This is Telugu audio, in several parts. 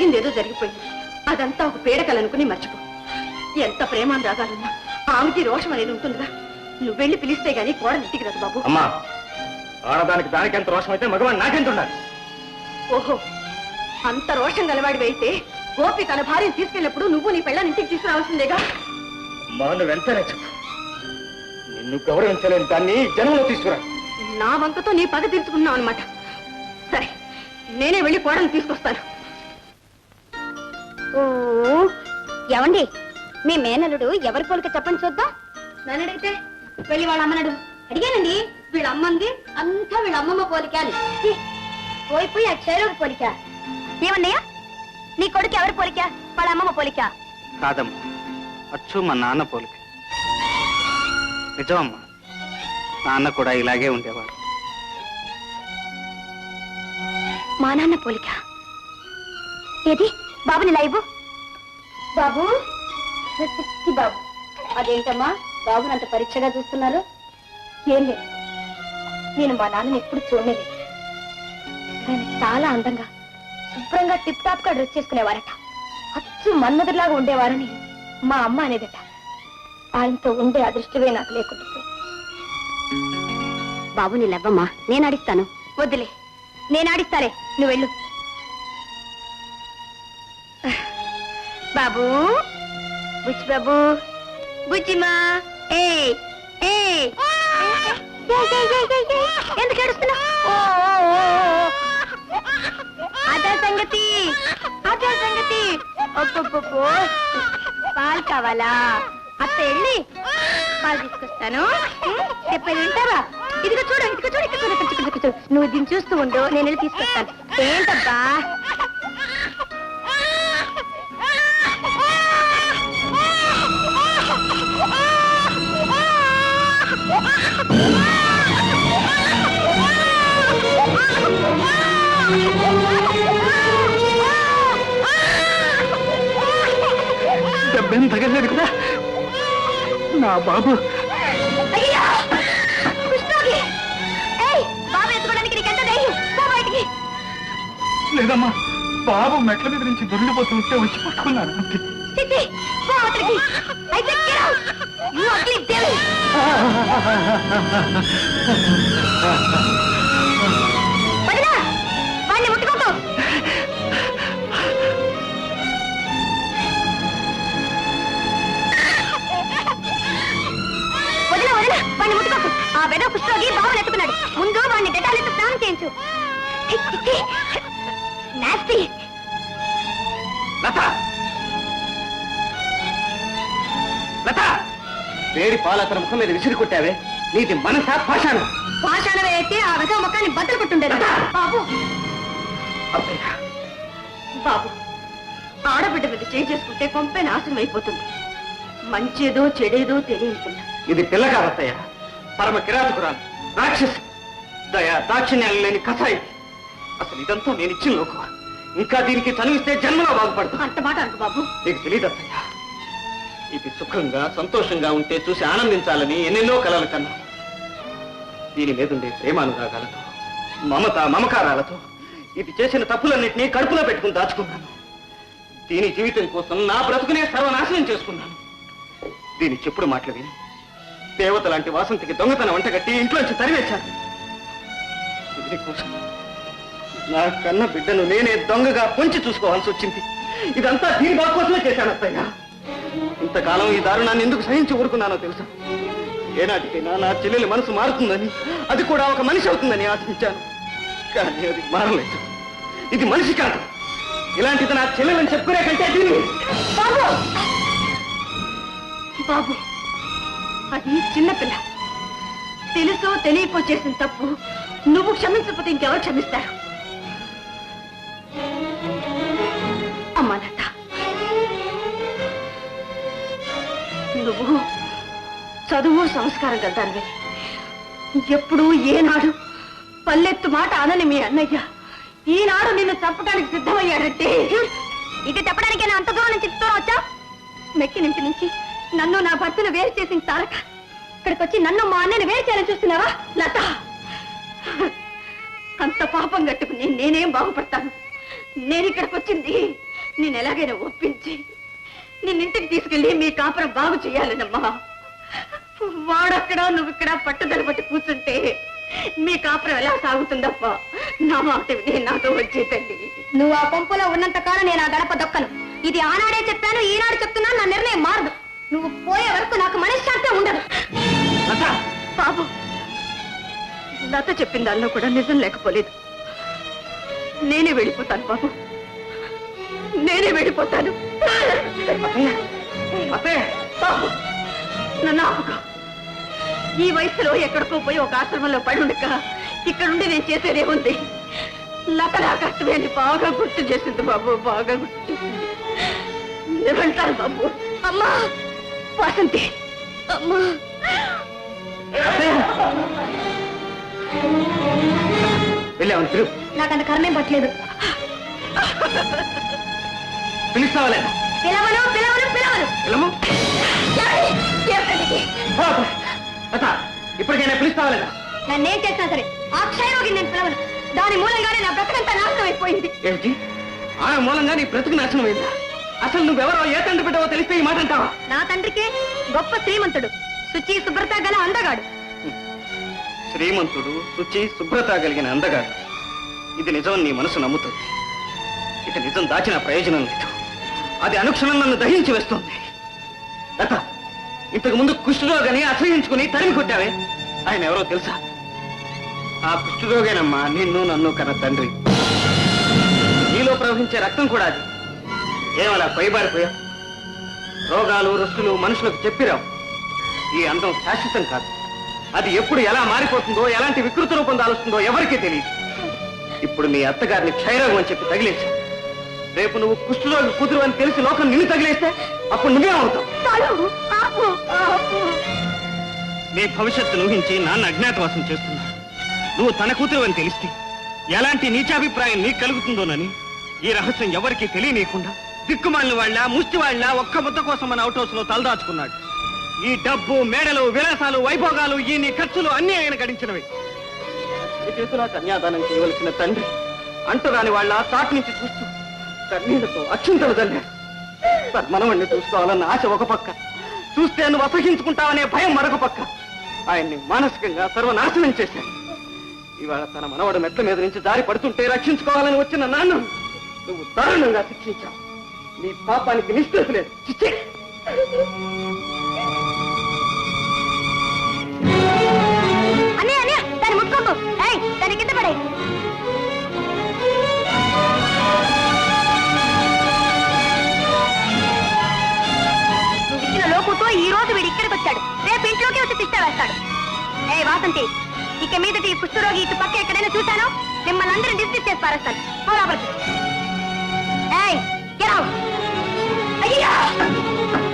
జరిగిందేదో జరిగిపోయింది. అదంతా ఒక పీడకలనుకుని మర్చిపో. ఎంత ప్రేమానురాగాలున్నా ఆమెకి రోషం అనేది ఉంటుందిగా. నువ్వు వెళ్ళి పిలిస్తే గానీ కోడలు ఇంటికి రాదు బాబు. అమ్మా, ఆడదానికి దానికి ఎంత రోషం అయితే మగవాడు నాకెంత ఉండాలి? ఓహో, అంత రోషం గలవాడివైతే గోపి తన భార్యను తీసుకెళ్ళినప్పుడు నువ్వు నీ పెళ్ళని ఇంటికి తీసుకురావాల్సిందేగా. నువ్వు వెంటనే చెప్పు. నిన్ను గౌరవించలేని దాన్ని జనంలో తీసుకురా. నా వంకతో నీ పగ తీర్చుకున్నావు అనమాట. సరే, నేనే వెళ్ళి కోడలు తీసుకొస్తాను. ఓ ఏమండి, మీ మేనలుడు ఎవరి పోలిక చెప్పండి చూద్దాం. నన్ను అడిగితే వెళ్ళి వాళ్ళ అమ్మనడు. అడిగానండి, వీళ్ళ అమ్మంది అంతా వీళ్ళ అమ్మమ్మ పోలిక అని. పోయిపోయి ఆ చేరుకు పోలిక. ఏమన్నయ్యా, నీ కొడుకు ఎవరి పోలిక? వాళ్ళ అమ్మమ్మ పోలిక కాదమ్మా, అచ్చు మా నాన్న పోలిక. నిజమమ్మా, నాన్న కూడా ఇలాగే ఉండేవాడు. మా నాన్న పోలిక. ఏది బాబుని లైబు? బాబు బాబు, అదేంటమ్మా బాబుని అంత పరీక్షగా చూస్తున్నారు? ఏం లేదు, నేను మా నాన్నని ఎప్పుడు చూడలేదు. ఆయన చాలా అందంగా శుభ్రంగా టిప్ టాప్ గా డ్రెస్ చేసుకునేవారట. అచ్చు మన్మధులాగా ఉండేవారని మా అమ్మ అనేదట. ఆయనతో ఉండే అదృష్టమే నాకు లేకుండా. బాబుని లవ్వమ్మా, నేను ఆడిస్తాను. వద్దులే, నేను ఆడిస్తాలే, నువ్వు వెళ్ళు. బాబు, బుచ్చి బాబు, బుజ్జిమా, ఎందుకు ఏడుస్తున్నా? అదే సంగతి, అదే సంగతి. ఒప్పొప్పో, పాలు కావాలా? అత్త వెళ్ళి పాలు తీసుకొస్తాను. చెప్పేది వింటావా? ఇదిగో చూడు, ఇదిగో చూడు, ఇక్కడ చూడు, ఇక్కడ చూడు. నువ్వు దీన్ని చూస్తూ ఉండు, నేను వెళ్ళి తీసుకొస్తాను. ఏంటబ్బా? దెబ్బేం తగలేదు కదా నా బాబు? లేదమ్మా, బాబు మెట్ల మీద నుంచి దొరికిపోతుంటే వచ్చి పట్టుకున్నాను. ముట్టుకోకు. వాడిని ముట్టుకోకు. ఆ బెద కుష్ఠరోగి బాబుని ఎత్తుకున్నాడు. ముందు వాడిని డెటాలితో స్నానం చేయించు. నాస్తి. వేడి పాలు అతని ముఖం మీద విసిరి కొట్టావే, నీది మనసా పాషాణం? పాషాణమే అయితే ఆ విధ ముఖాన్ని బద్దలు కొట్టుండేది. బాబు, బాబు, ఆడబిడ్డ మీద చేసుకుంటే కొంపే నాశనం అయిపోతుంది. మంచేదో చెడేదో తెలియకుండా. ఇది పిల్ల కాదత్తయ్య, పరమ కిరాతకురాలు, రాక్షసి, దయా దాక్షిణ్యాలు లేని కథాయి. అసలు ఇదంతా నేను ఇచ్చిన లోకు. ఇంకా దీనికి చనివిస్తే జన్మలో బాగుపడతా. అంత మాట అనుకు బాబు. నీకు తెలియదత్తయ్య, ఇది సుఖంగా సంతోషంగా ఉంటే చూసి ఆనందించాలని ఎన్నెన్నో కలలు కన్నా. దీని మీదుండే ప్రేమానురాగాలతో, మమత మమకారాలతో ఇది చేసిన తప్పులన్నింటినీ కడుపులో పెట్టుకుని దాచుకున్నాను. దీని జీవితం కోసం నా బ్రతుకునే సర్వనాశనం చేసుకున్నాను. దీని చెప్పుడు మాటలు విని దేవత లాంటి వాసంతికి దొంగతనం వంటగట్టి ఇంట్లోంచి తరివేశాను. దీనికోసం నా కన్న బిడ్డను నేనే దొంగగా పొంచి చూసుకోవాల్సి వచ్చింది. ఇదంతా దీని బాగు కోసమే చేశాను అత్తయ్య. ఇంతకాలం ఈ దారుణాన్ని ఎందుకు సహించి ఊరుకున్నానో తెలుసా? ఏనాటికైనా నా చెల్లెలి మనసు మారుతుందని, అది కూడా ఒక మనిషి అవుతుందని ఆశించాను. కానీ అది మారలేదు. ఇది మనిషి కాదు. ఇలాంటిది నా చెల్లెలని చెప్పుకునే కంటే దీన్ని. బాబు, బాబు, అది చిన్నపిల్ల. తెలుసో తెలియకో చేసిన తప్పు నువ్వు క్షమించకపోతే ఇంకెవరు క్షమిస్తారు? అమ్మా లత, నువ్వు చదువు సంస్కారం కలదానివే. ఎప్పుడు ఏనాడు పల్లెత్తు మాట అనని మీ అన్నయ్య ఈనాడు నిన్ను చంపడానికి సిద్ధమయ్యాడంటే ఇది చెప్పడానికి నా అంత దూరం నుంచి వచ్చా? మెక్కినింటి నుంచి నన్ను నా భర్తను వేరు చేసిన తారక ఇక్కడికి వచ్చి నన్ను మా అన్నని వేరు చేయాలని చూస్తున్నావా? లత, అంత పాపం కట్టుకుని నేనేం బాగుపడతాను? నేను ఇక్కడికి వచ్చింది నేను ఎలాగైనా ఒప్పించి నిన్నింటికి తీసుకెళ్ళి మీ కాపురం బాగు చేయాలనమ్మా. వాడక్కడ నువ్వు ఇక్కడ పట్టుదల పట్టి కూర్చుంటే మీ కాపురం ఎలా సాగుతుందమ్మా? నా మాట విని నాతో వచ్చే తల్లి. నువ్వు ఆ పంపులో ఉన్నంత కాలం నేను ఆ గడప దొక్కను. ఇది ఆనాడే చెప్పాను, ఈనాడు చెప్తున్నాను. నా నిర్ణయం మారదు. నువ్వు పోయే వరకు నాకు మనశ్శాంతి ఉండదు. బాబు, లత చెప్పిన దానిలో కూడా నిజం లేకపోలేదు. నేనే వెళ్ళిపోతాను బాబు, నేనే వెళ్ళిపోతాను. బాబు, నన్ను ఆపుకో. ఈ వయసులో ఎక్కడికో పోయి ఒక ఆశ్రమంలో పడి ఉండక ఇక్కడుండి నేను చేసేదేముంది? లత నా కష్టమేంటి బాగా గుర్తు చేసింది బాబు, బాగా గుర్తు చేసింది. నేను వెళ్తాను బాబు. అమ్మా వాసంతి, అమ్మా, వెళ్ళామని పిలువు. నాకంత కర్మేం పట్టలేదు. పిలుస్తావా లేదా? పిలవను పిలవను పిలవను. పిలము. ఎవరికి? లత, ఇప్పటికైనా పిలుస్తావా లేదా? నన్నేం చేసినా సరే ఆ క్షయరోగిని నేను పిలవను. దాని మూలంగానే నా బ్రతకంతా నాశనం అయిపోయింది. ఏమిటి? ఆమె మూలంగా నీ బ్రతుకు నాశనం అయిందా? అసలు నువ్వెవరో ఏ తండ్రి బిడ్డవో తెలిస్తే ఈ మాట అంటావా? నా తండ్రికి గొప్ప శ్రీమంతుడు, శుచి శుభ్రత గల అందగాడు. శ్రీమంతుడు, శుచి, శుభ్రత కలిగిన అందగాడు. ఇది నిజం నీ మనసు నమ్ముతుంది. ఇక నిజం దాచిన ప్రయోజనం లేదు. అది అనుక్షణం నన్ను దహించి వేస్తుంది. లత, ఇంతకు ముందు కుష్ఠరోగిని అసహించుకుని తరిమి కొట్టావే, ఆయన ఎవరో తెలుసా? ఆ కుష్ఠరోగేనమ్మా నిన్ను నన్ను కన్న తండ్రి. నీలో ప్రవహించే రక్తం కూడా అది. ఏమలా పైబారిపోయా? రోగాలు రుస్తులు మనుషులకు చెప్పిరావు. ఈ అందం శాశ్వతం కాదు. అది ఎప్పుడు ఎలా మారిపోతుందో, ఎలాంటి వికృత రూపం దాలుస్తుందో ఎవరికీ తెలియదు. ఇప్పుడు మీ అత్తగారిని క్షయరోగం అని చెప్పి తగిలేశా. రేపు నువ్వు కుష్ఠరోగి కూతురు అని తెలిసి లోకం నిన్ను తగిలేస్తే అప్పుడు నువ్వే అవుతావు. నీ భవిష్యత్తు ఊహించి నాన్న అజ్ఞాతవాసం చేస్తున్నాడు. నువ్వు తన కూతురు అని తెలిస్తే ఎలాంటి నీచాభిప్రాయం నీకు కలుగుతుందోనని ఈ రహస్యం ఎవరికీ తెలియనీయకుండా దిక్కుమాలిన వాళ్ళ ముష్టి వాళ్ళ ఒక్క ముద్ద కోసం మన అవుట్ హౌస్ లో తలదాచుకున్నాడు. ఈ డబ్బు, మేడలు, విలాసాలు, వైభోగాలు, ఈ నీ ఖర్చులు అన్నీ ఆయన గడించినవి. ఈ చేతులా కన్యాదానం చేయవలసిన తండ్రి అంటురాని వాళ్ళ చాటు నుంచి చూస్తూ కన్నీళ్లతో అక్షింతలు తల్లాడు. మనవణ్ణి చూసుకోవాలన్న ఆశ ఒక పక్క, చూస్తే నువ్వు అసహించుకుంటావనే భయం మరొక పక్క. ఆయన్ని మానసికంగా సర్వనాశనం చేశాడు. ఇవాళ తన మనవడు మెట్ల మీద నుంచి దారి పడుతుంటే రక్షించుకోవాలని వచ్చిన నాన్న నువ్వు దారుణంగా శిక్షించావు. నీ పాపానికి నిష్ఠూర లేదు. చిచ్చే. దాన్ని ముట్టుకోకు. దాని కింద పడే. నువ్వు ఇచ్చిన లోకుతో ఈ రోజు వీడు ఇక్కడికి వచ్చాడు. రేపు ఇంట్లోకి వచ్చి తిష్ట వేస్తాడు. వాసంతి, ఇక మీదటి ఈ కుష్ఠరోగి ఇటు పక్క ఎక్కడైనా చూశానో మిమ్మల్ని అందరినీ డిస్మిస్ చేసి పారేస్తాను. పో లోపలికి. అయ్యా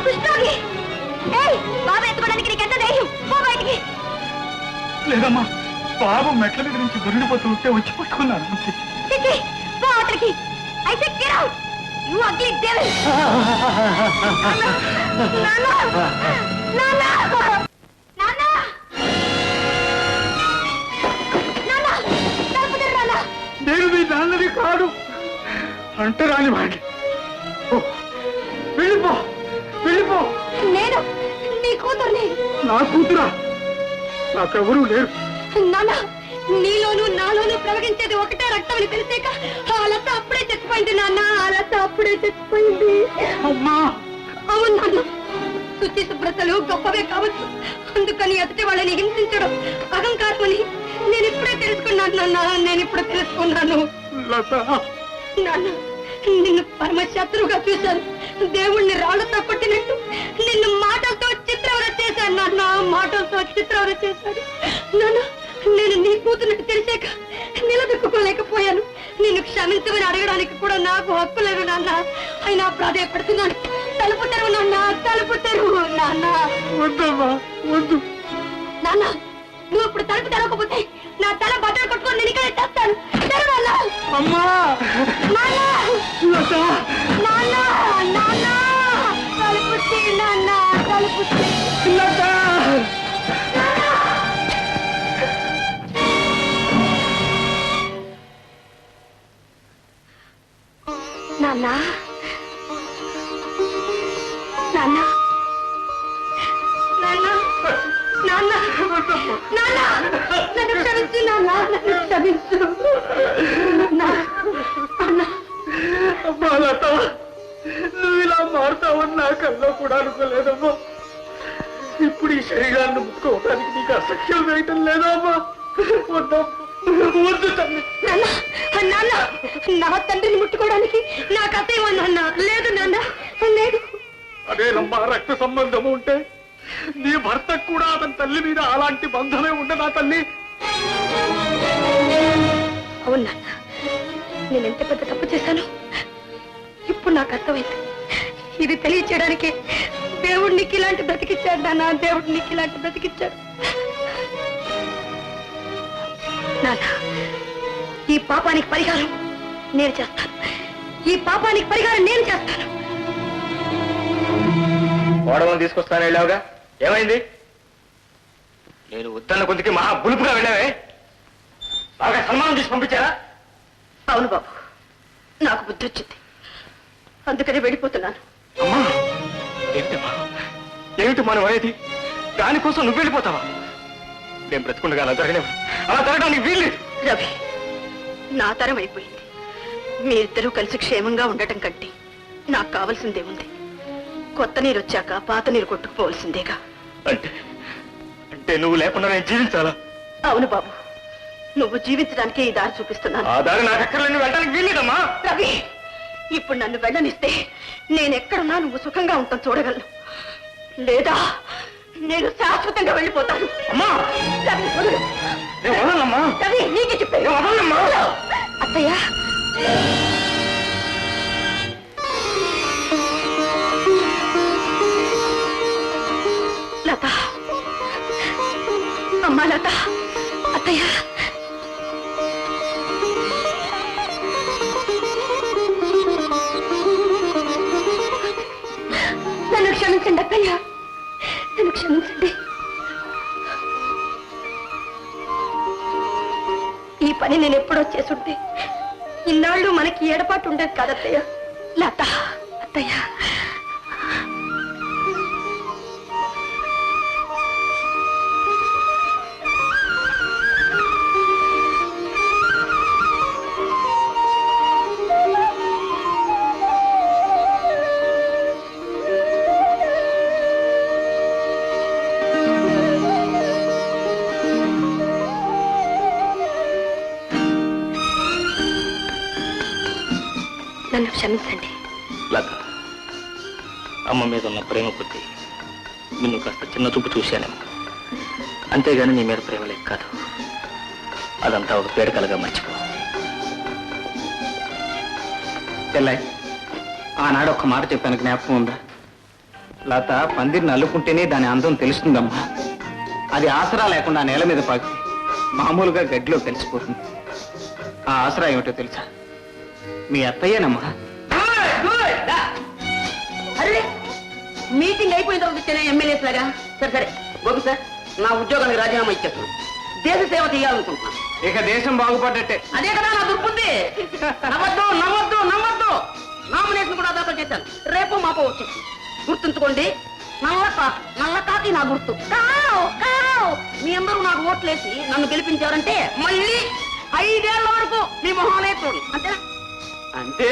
కుష్ఠరోగి! బాబు ఎత్తుకోవడానికి నీకు ఎంత ధైర్యం? పో బయటికి. లేదమ్మా, బాబు మెట్ల మీద నుంచి దొరికిపోతూ ఉంటే వచ్చి పట్టుకున్నాను. చిచి, పో అవతలికి. I said get out. You ugly devil. నాన్న! నాన్న! నాన్న! నాన్న! తలుపు తెరు నాన్న. నేను మీ నాన్నది కాదు, అంటరాని వాడిని. వెళ్ళిపో, వెళ్ళిపో. నేను నీ కూతుర్ని. నా కూతురా? నాకెవరూ లేరు. నాన్న, నీలోను నాలోను ప్రవహించేది ఒకటే రక్తం అని తెలిసాక ఆ లత అప్పుడే చచ్చిపోయింది నాన్న. ఆ లత అప్పుడే చచ్చిపోయింది. అమ్మా! అవును నాన్న, శుచి శుభ్రతలు గొప్పవే కావచ్చు, అందుకని ఎదుటి వాళ్ళని హింసించడం అహంకారమని నేను ఇప్పుడే తెలుసుకున్నాను నాన్న. నేను ఇప్పుడు తెలుసుకున్నాను. లత! నాన్న, నిన్ను పరమ శత్రువుగా చూశాను. దేవుణ్ణి రాళ్లతో కొట్టినట్టు నిన్ను మాటలతో చిత్రవర చేశాను నాన్న. మాటలతో చిత్రవర చేశాను నాన్న. నేను నీ కూతున్నట్టు తెలిసాక నిలదొక్కుకోలేకపోయాను. నిన్ను క్షమించమని అడగడానికి కూడా నాకు హక్కు లేదు నాన్న. అయినా ప్రాధాయపడుతున్నాను. తలుపు తెరువు నాన్న, తలుపు తెరువు నాన్న. వద్దమ్మా, వద్దు. నాన్న, నువ్వు ఇప్పుడు తలుపు తెరవకపోతే నా తల బట్టలు కొట్టుకొని నేను ఇక్కడే చేస్తాను. తెరువు నాన్న. అమ్మా! నాన్న! లత! నాన్న! నాన్న! తలుపు తీ నాన్న, తలుపు తీ. లత! నాన్న, శరీరాన్ని ముట్టుకోవడానికి నీకు అసఖ్యం వేయటం లేదా అమ్మా? వద్దు వద్దు తల్లి. నాన్న నా తండ్రిని ముట్టుకోవడానికి నాకు అసహ్యం నాన్న. లేదు నాన్న, లేదు. అదేనమ్మా, రక్త సంబంధము ఉంటే నీ భర్తకు కూడా అతని తల్లి మీద అలాంటి బంధమే ఉండదా తల్లి? అవును నాన్న, నేను ఎంత పెద్ద తప్పు చేశాను ఇప్పుడు నాకు అర్థమైంది. ఇది తెలియచేయడానికి దేవుడు నీకు ఇలాంటి బ్రతికిచ్చాడు నాన్న. దేవుడు నీకు ఇలాంటి బ్రతికిచ్చాడు నాన్న. ఈ పాపానికి పరిహారం నేను చేస్తాను. ఈ పాపానికి పరిహారం నేను చేస్తాను. ఓడమని తీసుకొస్తాను వెళ్ళావుగా, ఏమైంది? నేను వద్దన్న కొద్దికి మహా బులుపుగా వెళ్ళావే, బాగా సన్మానం చేసి పంపించారా? అవును బాబు, నాకు బుద్ధి వచ్చింది, అందుకనే వెళ్ళిపోతున్నాను. అమ్మా, ఏమిటమ్మా, ఏమిటి మనం అనేది? దానికోసం నువ్వు వెళ్ళిపోతావా? నేను బ్రతుకుండగా అలా జరగలేవు, అలా జరగడానికి వీల్లేదు. రవి, నా తరం అయిపోయింది. మీరిద్దరూ కలిసి క్షేమంగా ఉండటం కంటే నాకు కావలసిందే ఉంది. కొత్త నీరు వచ్చాక పాత నీరు కొట్టుకుపోవలసిందేగా. అంటే అంటే నువ్వు లేకుండా నేను జీవించాలా? అవును బాబు, నువ్వు జీవించడానికి ఈ దారి చూపిస్తున్నాను. ఆ దారి నాకు ఎక్కర్లేదు, వెళ్ళడానికి వీల్లేదమ్మా. రవి, ఇప్పుడు నన్ను వెళ్ళనిస్తే నేనెక్కడున్నా నువ్వు సుఖంగా ఉంటాను చూడగలను. లేదా నేను శాశ్వతంగా వెళ్ళిపోతాను. అమ్మా, రవి, వదలు. నేను వదలనమ్మా. రవి, నీకే చెప్పాను. నేను వదలనమ్మా. అత్తయ్య, లత, అమ్మా లత, అత్తయ్య, నన్ను క్షమించండి అత్తయ్య, నన్ను క్షమించండి. ఈ పని నేను ఎప్పుడో చేసుంటే ఇన్నాళ్ళు మనకి ఏడపాటు ఉండేది కాదత్తయ్య. లత, అత్తయ్య, నన్ను క్షమించండి. లత, అమ్మ మీద ఉన్న ప్రేమ కొద్ది నిన్ను కాస్త చిన్న చూపు చూశానేమో, అంతేగాని నీ మీద ప్రేమ లేక కాదు. అదంతా ఒక పేడకలుగా మర్చిపో. చెల్లై, ఆనాడు ఒక్క మాట చెప్పాను, జ్ఞాపకం ఉందా? లత పందిరిని అల్లుకుంటేనే దాని అందం తెలుస్తుందమ్మా. అది ఆసరా లేకుండా నేల మీద పాకి మామూలుగా గడ్డిలో కలిసిపోతుంది. ఆ ఆసరా ఏమిటో తెలుసా? మీ అత్తయ్యేనమ్మా. అరే, మీటింగ్ అయిపోయిన తర్వాత ఇచ్చిన ఎమ్మెల్యేస్ లాగా. సరే సరే, ఓకే సార్, నా ఉద్యోగానికి రాజీనామా ఇచ్చేస్తున్నాను. దేశ సేవ చేయాలనుకుంటున్నాను. ఇక దేశం బాగుపడ్డట్టే. అదే కదా నా దుర్బుద్ధి. నవ్వద్దు నవ్వద్దు నవ్వద్దు. నామినేషన్ కూడా దాఖలు చేశాను, రేపు మాపో వచ్చేసి. గుర్తుంచుకోండి, నల్ల కాకి నా గుర్తు. కావ్ కావ్. మీ అందరూ నాకు ఓట్లేసి నన్ను గెలిపించారంటే మళ్ళీ 5 ఏళ్ల వరకు మీ మొహాలే చూడండి, అంతేనా? అంటే